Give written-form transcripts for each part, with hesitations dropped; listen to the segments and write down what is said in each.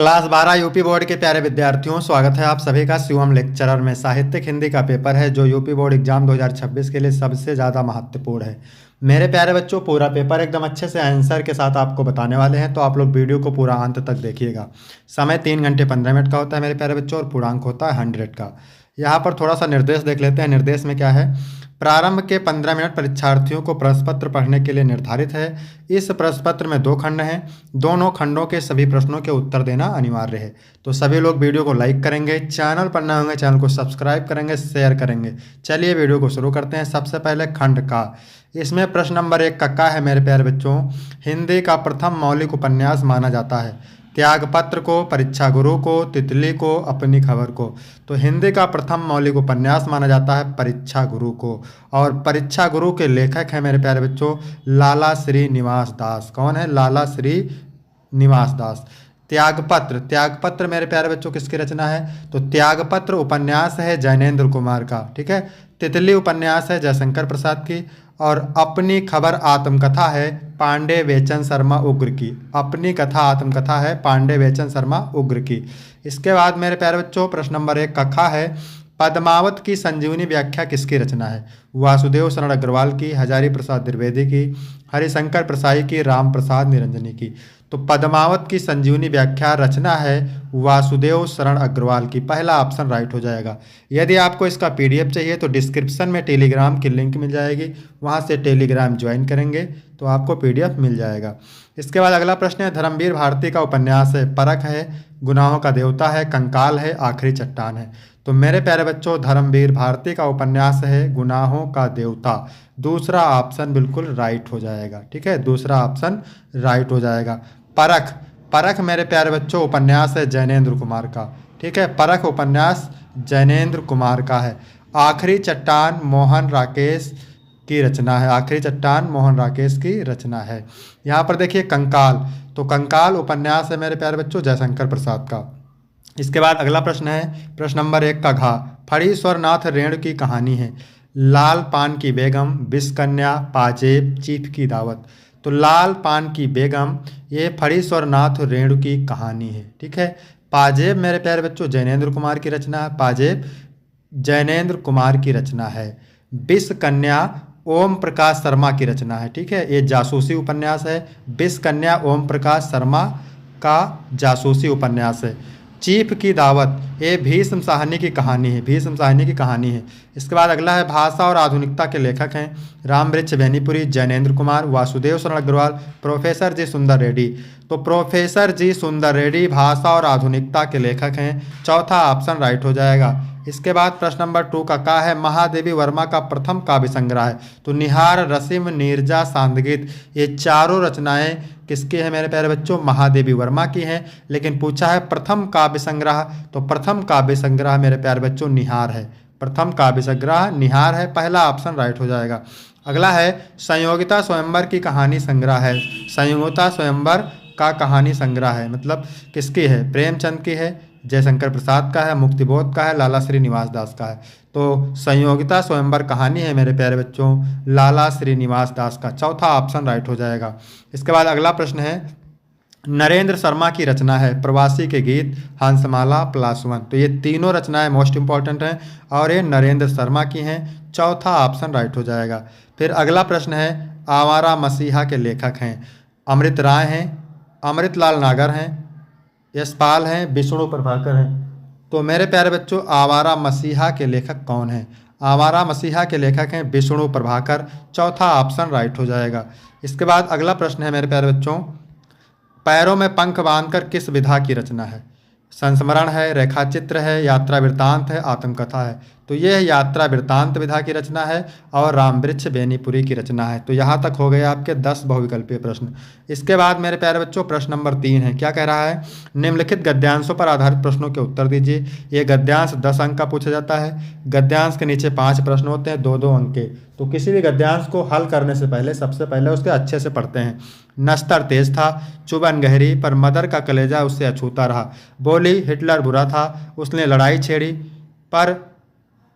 Class 12 UP board के प्यारे विद्यार्थियों, स्वागत है आप सभी का शिवम लेक्चरर में। साहित्यिक हिंदी का पेपर है जो यूपी बोर्ड एग्जाम 2026 के लिए सबसे ज़्यादा महत्वपूर्ण है। मेरे प्यारे बच्चों, पूरा पेपर एकदम अच्छे से आंसर के साथ आपको बताने वाले हैं, तो आप लोग वीडियो को पूरा अंत तक देखिएगा। समय 3 घंटे 15 मिनट का होता है मेरे प्यारे बच्चों, और पूर्णांक होता है 100 का। यहाँ पर थोड़ा सा निर्देश देख लेते हैं। निर्देश में क्या है? प्रारंभ के 15 मिनट परीक्षार्थियों को प्रश्न पत्र पढ़ने के लिए निर्धारित है। इस प्रश्न पत्र में 2 खंड हैं। दोनों खंडों के सभी प्रश्नों के उत्तर देना अनिवार्य है। तो सभी लोग वीडियो को लाइक करेंगे, चैनल पर नए होंगे चैनल को सब्सक्राइब करेंगे, शेयर करेंगे। चलिए वीडियो को शुरू करते हैं। सबसे पहले खंड का, इसमें प्रश्न नंबर 1 का है मेरे प्यारे बच्चों, हिंदी का प्रथम मौलिक उपन्यास माना जाता है। त्यागपत्र को, परीक्षा गुरु को, तितली को, अपनी खबर को। तो हिंदी का प्रथम मौलिक उपन्यास माना जाता है परीक्षा गुरु को। और परीक्षा गुरु के लेखक हैं मेरे प्यारे बच्चों लाला श्री निवास दास। कौन है? लाला श्री निवास दास। त्यागपत्र, त्यागपत्र मेरे प्यारे बच्चों किसकी रचना है? तो त्यागपत्र उपन्यास है जैनेन्द्र कुमार का। ठीक है। तितली उपन्यास है जयशंकर प्रसाद की। और अपनी खबर आत्मकथा है पांडे बेचन शर्मा उग्र की। अपनी कथा आत्मकथा है पांडे बेचन शर्मा उग्र की। इसके बाद मेरे प्यारे बच्चों प्रश्न नंबर 1 का है, पद्मावत की संजीवनी व्याख्या किसकी रचना है? वासुदेव शरण अग्रवाल की, हजारी प्रसाद द्विवेदी की, हरिशंकर प्रसाई की, राम प्रसाद निरंजनी की। तो पद्मावत की संजीवनी व्याख्या रचना है वासुदेव शरण अग्रवाल की। पहला ऑप्शन राइट हो जाएगा। यदि आपको इसका पीडीएफ चाहिए तो डिस्क्रिप्शन में टेलीग्राम की लिंक मिल जाएगी, वहां से टेलीग्राम ज्वाइन करेंगे तो आपको पीडीएफ मिल जाएगा। इसके बाद अगला प्रश्न है, धर्मवीर भारती का उपन्यास है परख है, गुनाहों का देवता है, कंकाल है, आखिरी चट्टान है। तो मेरे प्यारे बच्चों धर्मवीर भारती का उपन्यास है गुनाहों का देवता। दूसरा ऑप्शन बिल्कुल राइट हो जाएगा। ठीक है, दूसरा ऑप्शन राइट हो जाएगा। परख, परख मेरे प्यारे बच्चों उपन्यास है जैनेन्द्र कुमार का। ठीक है, परख उपन्यास जैनेन्द्र कुमार का है। आखिरी चट्टान मोहन राकेश की रचना है। आखिरी चट्टान मोहन राकेश की रचना है। यहाँ पर देखिए कंकाल, तो कंकाल उपन्यास है मेरे प्यारे बच्चों जयशंकर प्रसाद का। इसके बाद अगला प्रश्न है, प्रश्न नंबर 1 का घा, फणीश्वरनाथ रेणु की कहानी है। लाल पान की बेगम, विषकन्या, पाजेब, चीफ की दावत। तो लाल पान की बेगम ये फणीश्वरनाथ रेणु की कहानी है। ठीक है। पाजेब मेरे प्यारे बच्चों जैनेन्द्र कुमार की रचना है। पाजेब जैनेन्द्र कुमार की रचना है। विषकन्या ओम प्रकाश शर्मा की रचना है। ठीक है, ये जासूसी उपन्यास है। विषकन्या ओम प्रकाश शर्मा का जासूसी उपन्यास है। चीफ की दावत ये भीष्म साहनी की कहानी है। भीष्म साहनी की कहानी है। इसके बाद अगला है, भाषा और आधुनिकता के लेखक हैं रामवृक्ष बेनीपुरी, जैनेन्द्र कुमार, वासुदेव शरण अग्रवाल, प्रोफेसर जी सुंदर रेड्डी। तो प्रोफेसर जी सुंदर रेड्डी भाषा और आधुनिकता के लेखक हैं। चौथा ऑप्शन राइट हो जाएगा। इसके बाद प्रश्न नंबर 2 का है, महादेवी वर्मा का प्रथम काव्य संग्रह है। तो निहार, रसिम, नीरजा, सांदगीत, ये चारों रचनाएं किसकी हैं मेरे प्यारे बच्चों? महादेवी वर्मा की हैं। लेकिन पूछा है प्रथम काव्य संग्रह, तो प्रथम काव्य संग्रह मेरे प्यारे बच्चों निहार है। प्रथम काव्य संग्रह निहार है। पहला ऑप्शन राइट हो जाएगा। अगला है, संयोगिता स्वयंवर की कहानी संग्रह है। संयोगिता स्वयंवर का कहानी संग्रह है, मतलब किसकी है? प्रेमचंद की है, जयशंकर प्रसाद का है, मुक्तिबोध का है, लाला श्री निवास दास का है। तो संयोगिता स्वयंवर कहानी है मेरे प्यारे बच्चों लाला श्री निवास दास का। चौथा ऑप्शन राइट हो जाएगा। इसके बाद अगला प्रश्न है, नरेंद्र शर्मा की रचना है प्रवासी के गीत, हंसमाला, प्लासवन। तो ये तीनों रचनाएं मोस्ट इंपॉर्टेंट हैं और ये नरेंद्र शर्मा की हैं। चौथा ऑप्शन राइट हो जाएगा। फिर अगला प्रश्न है, आवारा मसीहा के लेखक हैं अमृत राय हैं, अमृतलाल नागर हैं, यशपाल हैं, विष्णु प्रभाकर हैं। तो मेरे प्यारे बच्चों आवारा मसीहा के लेखक कौन हैं? आवारा मसीहा के लेखक हैं विष्णु प्रभाकर। चौथा ऑप्शन राइट हो जाएगा। इसके बाद अगला प्रश्न है मेरे प्यारे बच्चों, पैरों में पंख बांधकर किस विधा की रचना है? संस्मरण है, रेखाचित्र है, यात्रा वृत्तांत है, आत्मकथा है। तो यह यात्रा वृत्तांत विधा की रचना है और रामवृक्ष बेनीपुरी की रचना है। तो यहाँ तक हो गए आपके 10 बहुविकल्पीय प्रश्न। इसके बाद मेरे प्यारे बच्चों प्रश्न नंबर 3 है। क्या कह रहा है? निम्नलिखित गद्यांशों पर आधारित प्रश्नों के उत्तर दीजिए। ये गद्यांश 10 अंक का पूछा जाता है। गद्यांश के नीचे 5 प्रश्न होते हैं 2-2 अंक के। तो किसी भी गद्यांश को हल करने से पहले सबसे पहले उसके अच्छे से पढ़ते हैं। नस्तर तेज था, चुभन गहरी, पर मदर का कलेजा उससे अछूता रहा। बोली हिटलर बुरा था, उसने लड़ाई छेड़ी, पर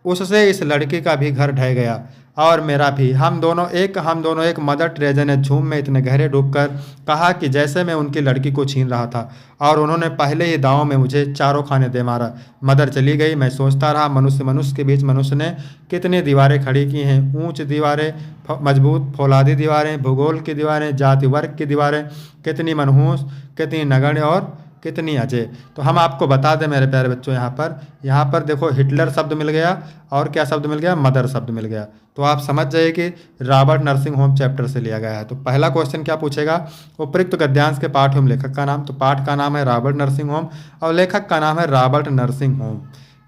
उससे इस लड़की का भी घर ढह गया और मेरा भी। हम दोनों एक। मदर टेरेसा ने झूम में इतने गहरे डूबकर कहा कि जैसे मैं उनकी लड़की को छीन रहा था और उन्होंने पहले ही दांव में मुझे चारों खाने दे मारा। मदर चली गई। मैं सोचता रहा, मनुष्य के बीच मनुष्य ने कितनी दीवारें खड़ी की हैं। ऊंच दीवारें, मजबूत फौलादी दीवारें, भूगोल की दीवारें, जाति वर्ग की दीवारें, कितनी मनहूस, कितनी नगण्य और कितनी अजय। तो हम आपको बता दें मेरे प्यारे बच्चों, यहाँ पर देखो हिटलर शब्द मिल गया और क्या शब्द मिल गया, मदर शब्द मिल गया। तो आप समझ जाइए कि रॉबर्ट नर्सिंग होम चैप्टर से लिया गया है। तो पहला क्वेश्चन क्या पूछेगा, उपयुक्त गद्यांश के पाठ एवं लेखक का नाम। तो पाठ का नाम है रॉबर्ट नर्सिंग होम और लेखक का नाम है रॉबर्ट नर्सिंग होम।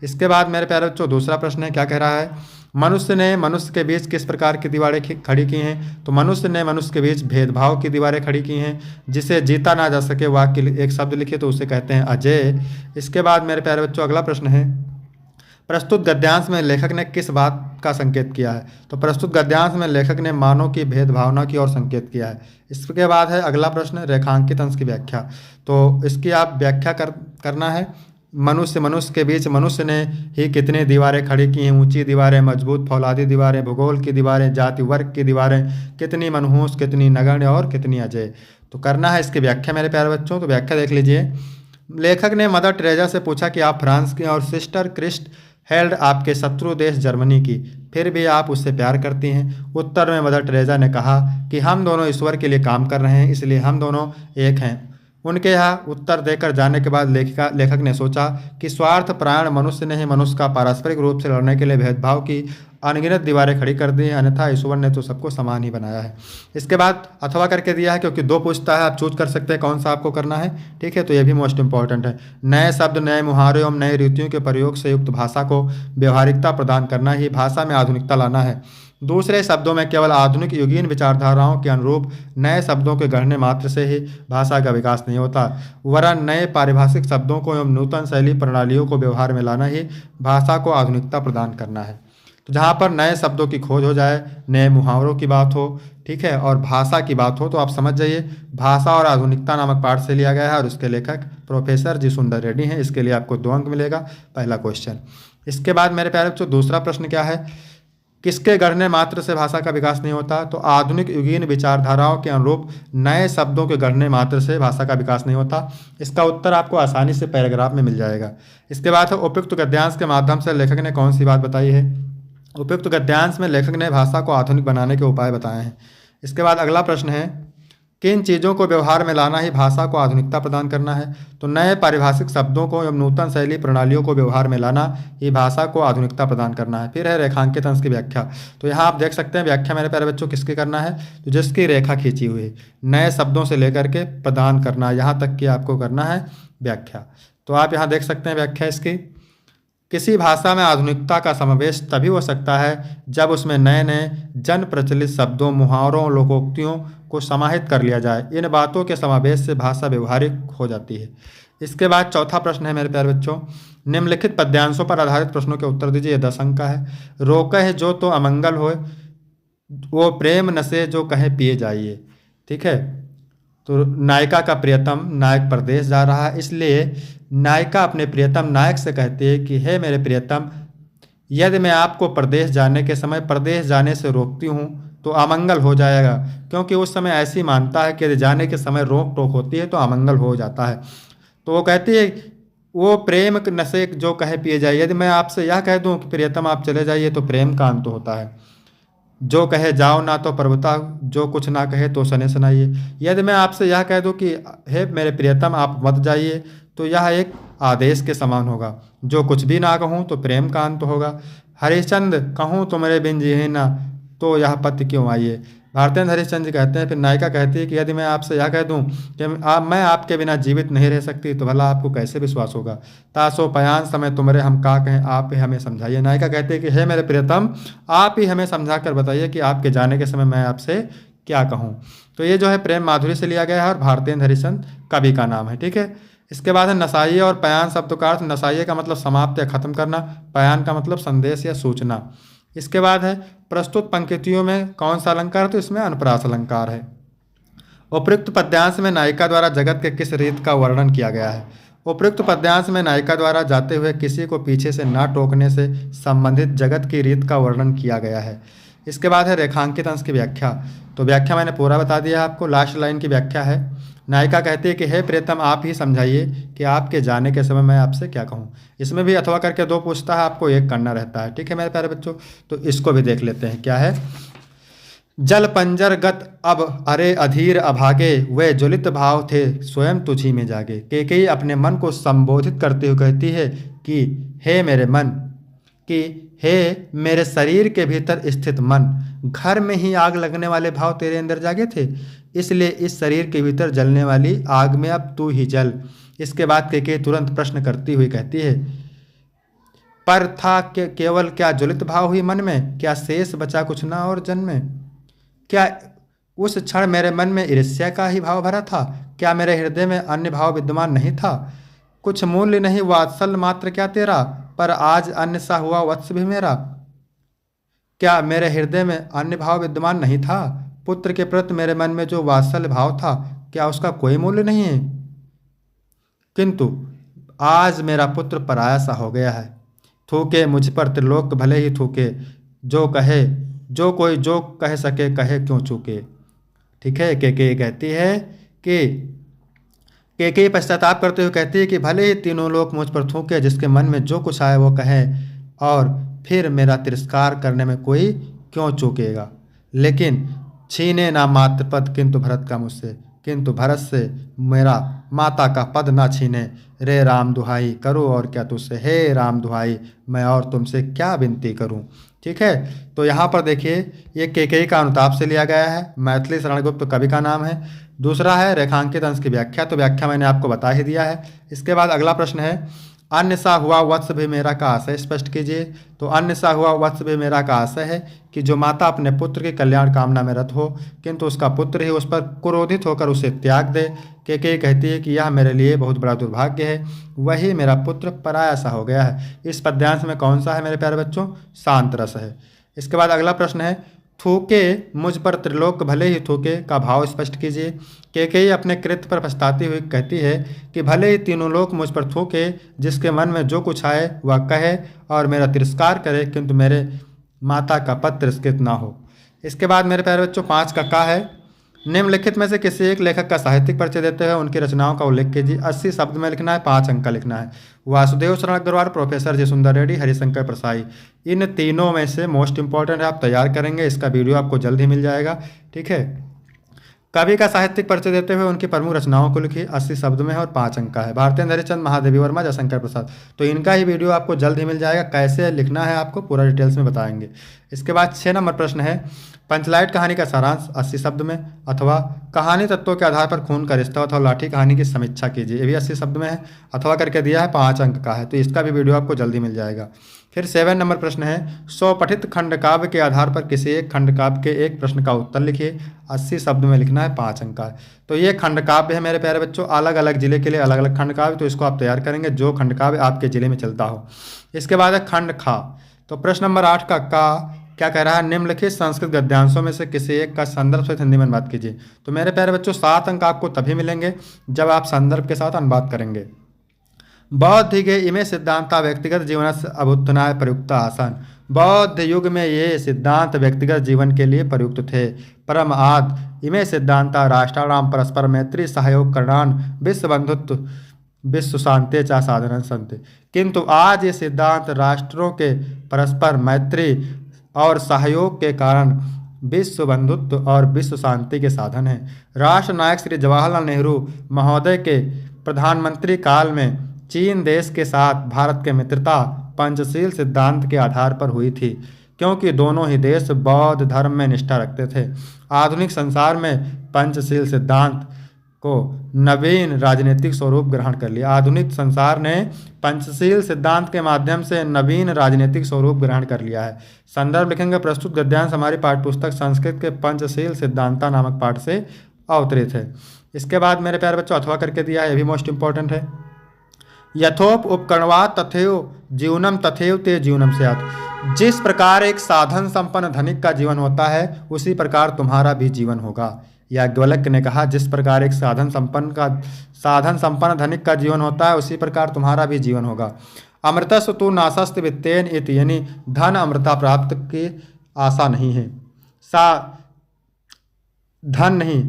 इसके बाद मेरे प्यारे बच्चों दूसरा प्रश्न है, क्या कह रहा है, मनुष्य ने मनुष्य के बीच किस प्रकार की दीवारें खड़ी की हैं। तो मनुष्य ने मनुष्य के बीच भेदभाव की दीवारें खड़ी की हैं। जिसे जीता ना जा सके वाक्य एक शब्द लिखिए तो उसे कहते हैं अजय। इसके बाद मेरे प्यारे बच्चों अगला प्रश्न है, प्रस्तुत गद्यांश में लेखक ने किस बात का संकेत किया है। तो प्रस्तुत गद्यांश में लेखक ने मानव की भेदभावना की ओर संकेत किया है। इसके बाद है अगला प्रश्न, रेखांकित अंश की व्याख्या। तो इसकी आप व्याख्या करना है। मनुष्य के बीच मनुष्य ने ही कितनी दीवारें खड़ी की हैं। ऊंची दीवारें, मजबूत फौलादी दीवारें, भूगोल की दीवारें, जाति वर्ग की दीवारें, कितनी मनहूस, कितनी नगण्य और कितनी अजय। तो करना है इसकी व्याख्या मेरे प्यारे बच्चों। तो व्याख्या देख लीजिए। लेखक ने मदर टेरेसा से पूछा कि आप फ्रांस की और सिस्टर क्रिस्ट हेल्ड आपके शत्रु देश जर्मनी की, फिर भी आप उससे प्यार करती हैं। उत्तर में मदर टेरेसा ने कहा कि हम दोनों ईश्वर के लिए काम कर रहे हैं, इसलिए हम दोनों एक हैं। उनके यहाँ उत्तर देकर जाने के बाद लेखक ने सोचा कि स्वार्थ परायण मनुष्य ने ही मनुष्य का पारस्परिक रूप से लड़ने के लिए भेदभाव की अनगिनत दीवारें खड़ी कर दी हैं, अन्यथा ईश्वर ने तो सबको समान ही बनाया है। इसके बाद अथवा करके दिया है, क्योंकि दो पूछता है, आप चूज कर सकते हैं कौन सा आपको करना है। ठीक है, तो ये भी मोस्ट इंपॉर्टेंट है। नए शब्द, नए मुहावरे एवं नए रीतियों के प्रयोग से युक्त भाषा को व्यवहारिकता प्रदान करना ही भाषा में आधुनिकता लाना है। दूसरे शब्दों में केवल आधुनिक युगीन विचारधाराओं के अनुरूप नए शब्दों के गढ़ने मात्र से ही भाषा का विकास नहीं होता, वरन नए पारिभाषिक शब्दों को एवं नूतन शैली प्रणालियों को व्यवहार में लाना ही भाषा को आधुनिकता प्रदान करना है। तो जहाँ पर नए शब्दों की खोज हो जाए, नए मुहावरों की बात हो, ठीक है, और भाषा की बात हो, तो आप समझ जाइए भाषा और आधुनिकता नामक पाठ से लिया गया है और उसके लेखक प्रोफेसर जी सुंदर रेड्डी हैं। इसके लिए आपको 2 अंक मिलेगा, पहला क्वेश्चन। इसके बाद मेरे प्यारे बच्चों दूसरा प्रश्न क्या है, किसके गढ़ने मात्र से भाषा का विकास नहीं होता। तो आधुनिक युगीन विचारधाराओं के अनुरूप नए शब्दों के गढ़ने मात्र से भाषा का विकास नहीं होता। इसका उत्तर आपको आसानी से पैराग्राफ में मिल जाएगा। इसके बाद है उपयुक्त गद्यांश के माध्यम से लेखक ने कौन सी बात बताई है। उपयुक्त गद्यांश में लेखक ने भाषा को आधुनिक बनाने के उपाय बताए हैं। इसके बाद अगला प्रश्न है, किन चीज़ों को व्यवहार में लाना ही भाषा को आधुनिकता प्रदान करना है। तो नए पारिभाषिक शब्दों को एवं नूतन शैली प्रणालियों को व्यवहार में लाना ही भाषा को आधुनिकता प्रदान करना है। फिर है रेखांकित अंश की व्याख्या। तो यहाँ आप देख सकते हैं व्याख्या मेरे प्यारे बच्चों किसकी करना है, तो जिसकी रेखा खींची हुई है, नए शब्दों से लेकर के प्रदान करना, यहाँ तक कि आपको करना है व्याख्या। तो आप यहाँ देख सकते हैं व्याख्या इसकी, किसी भाषा में आधुनिकता का समावेश तभी हो सकता है जब उसमें नए नए जन प्रचलित शब्दों, मुहावरों, लोकोक्तियों को समाहित कर लिया जाए। इन बातों के समावेश से भाषा व्यवहारिक हो जाती है। इसके बाद चौथा प्रश्न है मेरे प्यारे बच्चों, निम्नलिखित पद्यांशों पर आधारित प्रश्नों के उत्तर दीजिए। ये 10 अंक का है। रोकह जो तो अमंगल होए, वो प्रेम नशे जो कहे पिए जाइए। ठीक है, तो नायिका का प्रियतम नायक परदेश जा रहा है, इसलिए नायिका अपने प्रियतम नायक से कहती है कि हे मेरे प्रियतम, यदि मैं आपको प्रदेश जाने के समय प्रदेश जाने से रोकती हूँ तो अमंगल हो जाएगा, क्योंकि उस समय ऐसी मानता है कि यदि जाने के समय रोक टोक होती है तो अमंगल हो जाता है। तो वो कहती है वो प्रेम नशे जो कहे पिए जाइए। यदि मैं आपसे यह कह दूँ कि प्रियतम आप चले जाइए तो प्रेम का अंत होता है। जो कहे जाओ ना तो प्रभुता, जो कुछ ना कहे तो सने सुनाइए। यदि मैं आपसे यह कह दूं कि हे मेरे प्रियतम आप मत जाइए तो यह एक आदेश के समान होगा। जो कुछ भी ना कहूँ तो प्रेम का अंत होगा। हरिश्चंद्र कहूँ तो मेरे बिन जिए ना, तो यह पति क्यों आइए। भारतेंद्र हरिश्चंद्र जी कहते हैं, फिर नायिका कहती है कि यदि मैं आपसे यह कह दूं कि मैं आपके बिना जीवित नहीं रह सकती तो भला आपको कैसे विश्वास होगा। तासो पयान समय तुमरे हम का कहें, आप ही हमें समझाइए। नायिका कहती है कि हे मेरे प्रियतम, आप ही हमें समझा कर बताइए कि आपके जाने के समय मैं आपसे क्या कहूँ। तो ये जो है प्रेम माधुरी से लिया गया है और भारतेंद्र हरिश्चंद्र कवि का नाम है। ठीक है, इसके बाद है नसाइए और पयान शब्द का अर्थ। नसाइए का मतलब समाप्त या खत्म करना, पयान का मतलब संदेश या सूचना। इसके बाद है प्रस्तुत पंक्तियों में कौन सा अलंकार, तो इसमें अनुप्रास अलंकार है। उपयुक्त पद्यांश में नायिका द्वारा जगत के किस रीत का वर्णन किया गया है। उपयुक्त पद्यांश में नायिका द्वारा जाते हुए किसी को पीछे से ना टोकने से संबंधित जगत की रीत का वर्णन किया गया है। इसके बाद है रेखांकित अंश की व्याख्या। तो व्याख्या मैंने पूरा बता दिया आपको। लास्ट लाइन की व्याख्या है, नायिका कहती है कि हे प्रियतम, आप ही समझाइए कि आपके जाने के समय मैं आपसे क्या कहूँ। इसमें भी अथवा करके दो पूछता है, आपको एक करना रहता है। ठीक है मेरे प्यारे बच्चों, तो इसको भी देख लेते हैं क्या है। जल पंजर गत अब अरे अधीर अभागे, वे ज्वलित भाव थे स्वयं तुझी में जागे। कैकेयी अपने मन को संबोधित करते हुए कहती है कि हे मेरे मन, कि हे मेरे शरीर के भीतर स्थित मन, घर में ही आग लगने वाले भाव तेरे अंदर जागे थे, इसलिए इस शरीर के भीतर जलने वाली आग में अब तू ही जल। इसके बाद कैकेयी तुरंत प्रश्न करती हुई कहती है, पर था केवल क्या ज्वलित भाव हुई मन में, क्या शेष बचा कुछ ना और जन्मे। क्या उस क्षण मेरे मन में ईर्ष्या का ही भाव भरा था, क्या मेरे हृदय में अन्य भाव विद्यमान नहीं था। कुछ मूल्य नहीं वात्सल्य मात्र क्या तेरा, पर आज अन्य सा हुआ वत्स भी मेरा। क्या मेरे हृदय में अन्य भाव विद्यमान नहीं था, पुत्र के प्रति मेरे मन में जो वात्सल्य भाव था, क्या उसका कोई मूल्य नहीं है। किंतु आज मेरा पुत्र पराया सा हो गया है। थूके मुझ पर त्रिलोक भले ही थूके, जो कहे जो कोई जो कह सके कहे क्यों चूके। ठीक है, कैकेयी कहती है कि कैकेयी पश्चाताप करते हुए कहती है कि भले ही तीनों लोग मुझ पर थूके, जिसके मन में जो कुछ आए वो कहें, और फिर मेरा तिरस्कार करने में कोई क्यों चूकेगा। लेकिन छीने ना मात्र पद किंतु भरत का मुझसे, किंतु भरत से मेरा माता का पद ना छीने। रे राम दुहाई करूँ और क्या तुझसे, हे राम दुहाई मैं और तुमसे क्या विनती करूँ। ठीक है, तो यहाँ पर देखिए ये कैकेयी का अनुताप से लिया गया है। मैथिली शरणगुप्त कवि का नाम है। दूसरा है रेखांकित अंश की व्याख्या। तो व्याख्या मैंने आपको बता ही दिया है। इसके बाद अगला प्रश्न है, अन्य सा हुआ वत्स भी मेरा का आशय स्पष्ट कीजिए। तो अन्य सा हुआ वत्स भी मेरा का आशय है कि जो माता अपने पुत्र की कल्याण कामना में रत हो, किंतु उसका पुत्र ही उस पर क्रोधित होकर उसे त्याग दे। कैकेयी कहती है कि यह मेरे लिए बहुत बड़ा दुर्भाग्य है, वही मेरा पुत्र पराया सा हो गया है। इस पद्यांश में कौन सा है मेरे प्यारे बच्चों, शांत रस है। इसके बाद अगला प्रश्न है, थूके मुझ पर त्रिलोक भले ही थूके का भाव स्पष्ट कीजिए। कैकेयी अपने कृत्य पर पछताती हुई कहती है कि भले ही तीनों लोग मुझ पर थूके, जिसके मन में जो कुछ आए वह कहे और मेरा तिरस्कार करे, किंतु मेरे माता का पद तिरस्कृत ना हो। इसके बाद मेरे प्यारे बच्चों 5 का का है, निम्नलिखित में से किसी एक लेखक का साहित्यिक परिचय देते हुए उनकी रचनाओं का उल्लेख कीजिए। 80 शब्द में लिखना है, 5 अंक का लिखना है। वासुदेव शरण अग्रवाल, प्रोफेसर जी सुंदर रेड्डी, हरिशंकर प्रसाई, इन तीनों में से मोस्ट इंपॉर्टेंट है, आप तैयार करेंगे। इसका वीडियो आपको जल्द ही मिल जाएगा। ठीक है, कवि का साहित्यिक परिचय देते हुए उनकी प्रमुख रचनाओं को लिखिए। 80 शब्द में है और 5 अंक का है। भारतेंद्र हरिश्चंद्र, महादेवी वर्मा, जयशंकर प्रसाद, तो इनका ही वीडियो आपको जल्द ही मिल जाएगा। कैसे लिखना है आपको पूरा डिटेल्स में बताएंगे। इसके बाद 6 नंबर प्रश्न है, पंचलाइट कहानी का सारांश 80 शब्द में, अथवा कहानी तत्वों के आधार पर खून का रिश्ता अथवा लाठी कहानी की समीक्षा कीजिए। ये भी 80 शब्द में है, अथवा करके दिया है, 5 अंक का है, तो इसका भी वीडियो आपको जल्दी मिल जाएगा। फिर 7 नंबर प्रश्न है, 100 पठित खंडकाव्य के आधार पर किसी एक खंडकाव्य के एक प्रश्न का उत्तर लिखिए। 80 शब्द में लिखना है, 5 अंक का है। तो ये खंडकाव्य है मेरे प्यारे बच्चों, अलग अलग जिले के लिए अलग अलग खंडकाव्य, तो इसको आप तैयार करेंगे जो खंडकाव्य आपके जिले में चलता हो। इसके बाद है खंड खा। तो प्रश्न नंबर 8 का क्या कह रहा है, निम्नलिखित संस्कृत गद्यांशों में से किसी एक का संदर्भ सहित हिंदी में अनुवाद कीजिए। तो मेरे प्यारे बच्चों 7 अंक आपको तभी मिलेंगे जब आप संदर्भ के साथ अनुवाद करेंगे। बौद्धिगे इमे सिद्धांता व्यक्तिगत जीवन से अभ्युत्थानाय प्रयुक्त आसन। बौद्ध युग में ये सिद्धांत व्यक्तिगत जीवन के लिए प्रयुक्त थे। परम आद इमे सिद्धांता राष्ट्राणाम परस्पर मैत्री सहयोग करणान विश्व बंधुत्व विश्व शांति चा साधन संत। किंतु आज ये सिद्धांत राष्ट्रों के परस्पर मैत्री और सहयोग के कारण विश्व बंधुत्व और विश्व शांति के साधन है। राष्ट्र नायक श्री जवाहरलाल नेहरू महोदय के प्रधानमंत्री काल में चीन देश के साथ भारत के मित्रता पंचशील सिद्धांत के आधार पर हुई थी, क्योंकि दोनों ही देश बौद्ध धर्म में निष्ठा रखते थे। आधुनिक संसार में पंचशील सिद्धांत को नवीन राजनीतिक स्वरूप ग्रहण कर लिया। आधुनिक संसार ने पंचशील सिद्धांत के माध्यम से नवीन राजनीतिक स्वरूप ग्रहण कर लिया है। संदर्भ लिखेंगे, प्रस्तुत गद्यांश हमारी पाठ्यपुस्तक संस्कृत के पंचशील सिद्धांता नामक पाठ से अवतरित है। इसके बाद मेरे प्यारे बच्चों अथवा करके दिया है, ये भी मोस्ट इंपॉर्टेंट है। यथोप उपकरणवा तथैव जीवनम तथैव ते जीवनम स्यात्। जिस प्रकार एक साधन संपन्न धनिक का जीवन होता है उसी प्रकार तुम्हारा भी जीवन होगा। याज्ञवल्क्य ने कहा, जिस प्रकार एक साधन संपन्न का साधन संपन्न धनिक का जीवन होता है, उसी प्रकार तुम्हारा भी जीवन होगा। अमृतस्व तू नासस्त वित्तेन इति, यानी धन अमृता प्राप्त की आशा नहीं है। सा धन नहीं,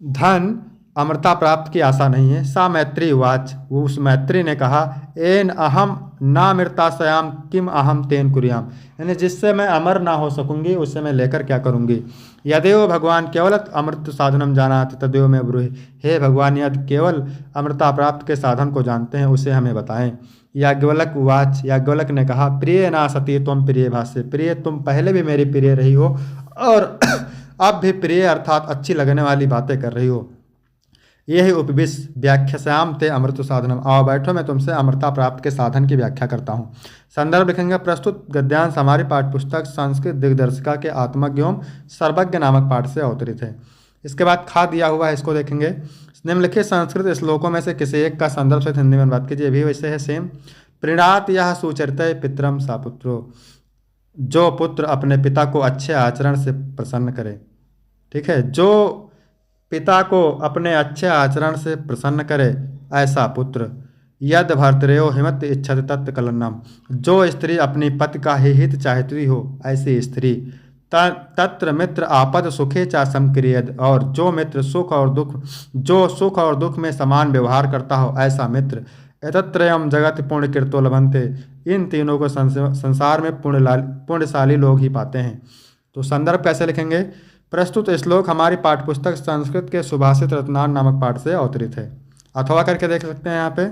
धन अमृता प्राप्त की आशा नहीं है। सा मैत्री उवाच, वो उस मैत्री ने कहा, एन अहम ना मृताशयाम किम अहम तेन कुर्याम, यानी जिससे मैं अमर ना हो सकूंगी उससे मैं लेकर क्या करूंगी। यदेव भगवान केवल अमृत साधनम जानाति तदेव में ब्रूहि, हे भगवान यदि केवल अमृता प्राप्त के साधन को जानते हैं उसे हमें बताएं। याज्ञवल्क उवाच, याज्ञवल्क ने कहा, प्रिय ना सती तुम प्रिय भाष्य, प्रिय तुम पहले भी मेरी प्रिय रही हो और अब भी प्रिय अर्थात अच्छी लगने वाली बातें कर रही हो। यही उपविश व्याख्यास्याम ते अमृत साधनम, आओ बैठो मैं तुमसे अमृता प्राप्त के साधन की व्याख्या करता हूँ। संदर्भ लिखेंगे, प्रस्तुत गद्यांश हमारी पाठ्यपुस्तक संस्कृत दिग्दर्शिका के आत्मज्ञ एवं सर्वज्ञ नामक पाठ से अवतरित है। इसके बाद खा दिया हुआ है, इसको देखेंगे। निम्नलिखित संस्कृत श्लोकों में से किसी एक का संदर्भ से हिंदी में बात कीजिए, भी वैसे है सेम। प्रीणात यह सुचरित पितरम सा पुत्रो, जो पुत्र अपने पिता को अच्छे आचरण से प्रसन्न करे, ठीक है, जो पिता को अपने अच्छे आचरण से प्रसन्न करे ऐसा पुत्र। यद भर्तृयो हिमत इच्छति तत् कलन्नम, जो स्त्री अपनी पति का ही हित चाहती हो ऐसी स्त्री। तत्र मित्र आपद सुखे चा समक्रियद, और जो मित्र सुख और दुख, जो सुख और दुख में समान व्यवहार करता हो ऐसा मित्र। एतत्रयम जगत पुण्यकृतो लभन्ते, इन तीनों को संसार में पुण्यशाली लोग ही पाते हैं। तो संदर्भ कैसे लिखेंगे, प्रस्तुत श्लोक हमारी पाठ्यपुस्तक संस्कृत के सुभाषित रत्नार नामक पाठ से अवतरित है। अथवा करके देख सकते हैं यहाँ पे।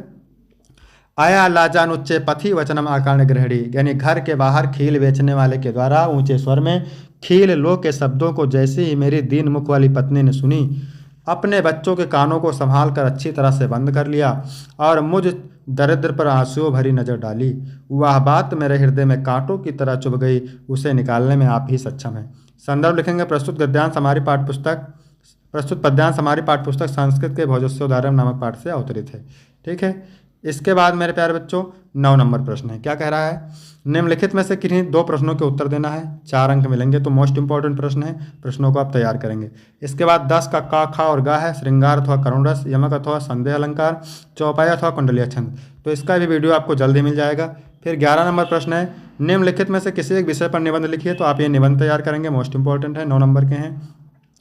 आया लाजानुच्चे पथि वचनम आकर्ण ग्रहणी, यानी घर के बाहर खील बेचने वाले के द्वारा ऊंचे स्वर में खील लो के शब्दों को जैसे ही मेरी दीन मुख वाली पत्नी ने सुनी, अपने बच्चों के कानों को संभाल कर अच्छी तरह से बंद कर लिया और मुझ दरिद्र पर आंसुओं भरी नजर डाली। वह बात मेरे हृदय में कांटों की तरह चुभ गई, उसे निकालने में आप ही सक्षम हैं। संदर्भ लिखेंगे, प्रस्तुत पद्यांश हमारी पाठ्यपुस्तक संस्कृत के भोजस्योदारम नामक पाठ से अवतरित है। ठीक है, इसके बाद मेरे प्यारे बच्चों 9 नंबर प्रश्न है। क्या कह रहा है, निम्नलिखित में से किन्हीं 2 प्रश्नों के उत्तर देना है, 4 अंक मिलेंगे। तो मोस्ट इंपॉर्टेंट प्रश्न है, प्रश्नों को आप तैयार करेंगे। इसके बाद 10 का का, खा और गा है, श्रृंगार अथवा करुण रस, यमक अथवा संदेह अलंकार, चौपाई अथवा कुंडलीय छंद। तो इसका भी वीडियो आपको जल्दी मिल जाएगा। फिर 11 नंबर प्रश्न है, निम्नलिखित में से किसी एक विषय पर निबंध लिखिए। तो आप ये निबंध तैयार करेंगे, मोस्ट इंपॉर्टेंट है, 9 नंबर के हैं।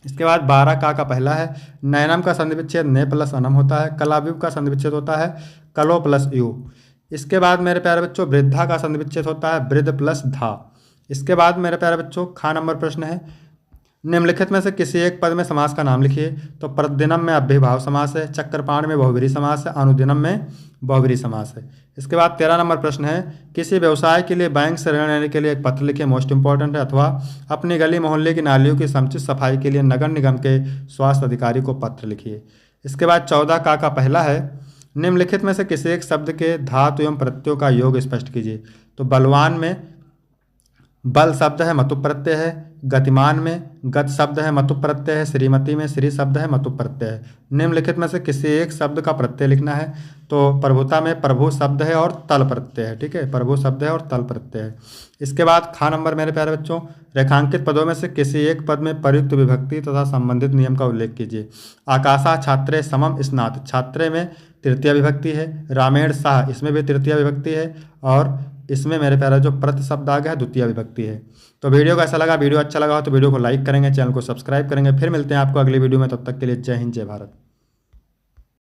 इसके बाद 12 का पहला है, नयनम का संधि विच्छेद ने प्लस अनम होता है, कलाविव का संधि विच्छेद होता है कलो प्लस यू। इसके बाद मेरे प्यारे बच्चों वृद्धा का संधि विच्छेद होता है वृद्ध प्लस धा। इसके बाद मेरे प्यारे बच्चों खा नंबर प्रश्न है, निम्नलिखित में से किसी एक पद में समास का नाम लिखिए। तो प्रतिदिनम में अव्ययभाव समास है, चक्रपाण में बहुव्रीहि समास है, अनुदिनम में बहुव्रीहि समास है। इसके बाद 13 नंबर प्रश्न है, किसी व्यवसाय के लिए बैंक से ऋण लेने के लिए एक पत्र लिखिए, मोस्ट इंपॉर्टेंट है। अथवा अपनी गली मोहल्ले की नालियों की समुचित सफाई के लिए नगर निगम के स्वास्थ्य अधिकारी को पत्र लिखिए। इसके बाद 14 का पहला है, निम्नलिखित में से किसी एक शब्द के धातु एवं प्रत्ययों का योग स्पष्ट कीजिए। तो बलवान में बल शब्द है, मतु प्रत्यय है। गतिमान में गत शब्द है, मतु प्रत्यय है। श्रीमती में श्री शब्द है, मतु प्रत्यय है। निम्नलिखित में से किसी एक शब्द का प्रत्यय लिखना है। तो प्रभुता में प्रभु शब्द है और तल प्रत्यय है, ठीक है, प्रभु शब्द है और तल प्रत्यय है। इसके बाद खा नंबर मेरे प्यारे बच्चों, रेखांकित पदों में से किसी एक पद में प्रयुक्त विभक्ति तथा संबंधित नियम का उल्लेख कीजिए। आकाशा छात्रे समम स्नात, छात्रे में तृतीय विभक्ति है। रामेण शाह, इसमें भी तृतीय विभक्ति है। और इसमें मेरे प्यारा जो प्रति शब्द आ गया है द्वितीय विभक्ति है। तो वीडियो कैसा लगा, वीडियो अच्छा लगा हो तो वीडियो को लाइक करेंगे, चैनल को सब्सक्राइब करेंगे। फिर मिलते हैं आपको अगली वीडियो में, तब तक के लिए जय हिंद जय भारत।